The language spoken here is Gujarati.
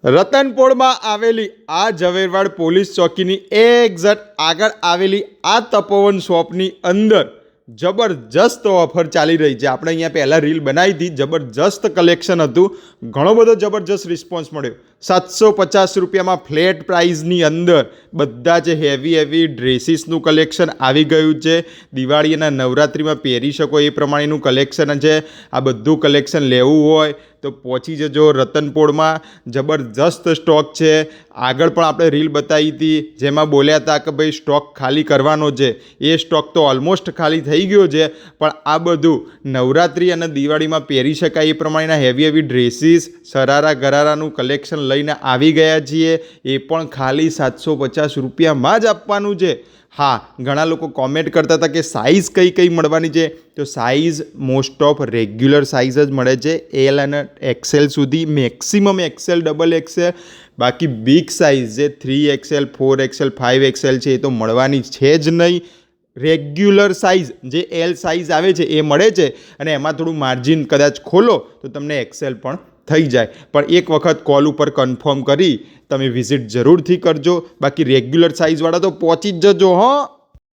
રતનપોળમાં આવેલી આ ઝવેરવાડ પોલીસ ચોકીની એક્ઝેક્ટ આગળ આવેલી આ તપોવન શોપની અંદર જબરજસ્ત ઓફર ચાલી રહી છે. આપણે અહીંયા પહેલાં રીલ બનાવી હતી, જબરજસ્ત કલેક્શન હતું, ઘણો બધો જબરજસ્ત રિસ્પોન્સ મળ્યો. 750 રૂપિયામાં ફ્લેટ પ્રાઇઝની અંદર બધા જ હેવી ડ્રેસીસનું કલેક્શન આવી ગયું છે. દિવાળી અને નવરાત્રિમાં પહેરી શકો એ પ્રમાણેનું કલેક્શન છે. આ બધું કલેક્શન લેવું હોય તો પહોંચી જજો. રતનપોળમાં જબરજસ્ત સ્ટોક છે. આગળ પણ આપણે રીલ બતાવી હતી જેમાં બોલ્યા હતા કે ભાઈ સ્ટોક ખાલી કરવાનો છે. એ સ્ટોક તો ઓલમોસ્ટ ખાલી થઈ ગયો છે, પણ આ બધું નવરાત્રિ અને દિવાળીમાં પહેરી શકાય એ પ્રમાણેના હેવી ડ્રેસીસ, શરારા ગરારાનું કલેક્શન લઈને આવી ગયા છીએ. એ પણ ખાલી 750 રૂપિયામાં જ આપવાનું છે. હા, ઘણા લોકો કોમેન્ટ કરતા હતા કે સાઇઝ કઈ મળવાની છે, તો size most of regular size જ મળે છે. એલ અને એક્સેલ સુધી, મેક્સિમમ એક્સેલ, ડબલ એક્સેલ. બાકી બિગ સાઇઝ જે 3XL, 4XL, 5XL છે એ તો મળવાની છે જ નહીં. રેગ્યુલર સાઇઝ જે એલ સાઇઝ આવે છે એ મળે છે, અને એમાં થોડું માર્જિન કદાચ ખોલો તો તમને એક્સેલ પણ થઈ જાય. પણ એક વખત કોલ ઉપર કન્ફર્મ કરી તમે વિઝિટ જરૂરથી કરજો. બાકી રેગ્યુલર સાઇઝવાળા તો પહોંચી જ જજો. હા.